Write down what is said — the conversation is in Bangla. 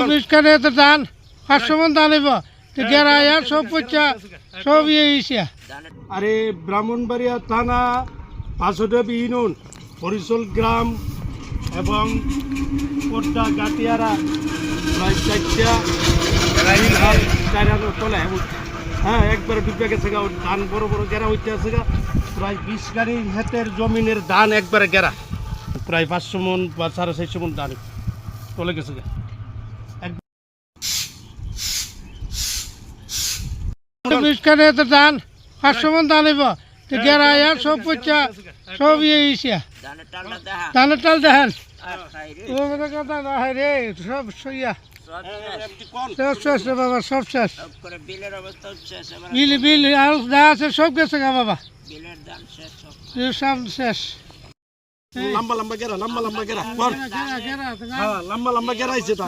বিশখানে তো ধান 500 মন ধান হইব গেরাইয়া সব পচা সব ইয়ে আরে ব্রাহ্মণবাড়িয়া থানা পাঁচডেব ইউনিয়ন হরিশল গ্রাম এবং কোট্টা গাটিয়ারা প্রায় 4 তলে হ্যাঁ একবারে ডুবে গেছে গা ধান বড় বড় গেরা হইতে আছে গা প্রায় 20 গাড়ি হেতের জমিনের ধান একবারে গেরা প্রায় 500 মন বা 450 মন ধান তলে গেছে গা বিশখানে তো ধান 500 মন ধান হইব গেরাইয়া সব পচা সব ইয়ে ধানের টাল দেখেন কথা না হয় রে সব সইয়া সব শেষ রে বাবা সব শেষ বিল আর যা আছে সব গেছে গা বাবা সব শেষ লম্বা লম্বা গেরা হ্যাঁ লম্বা লম্বা গেরা আইছে তা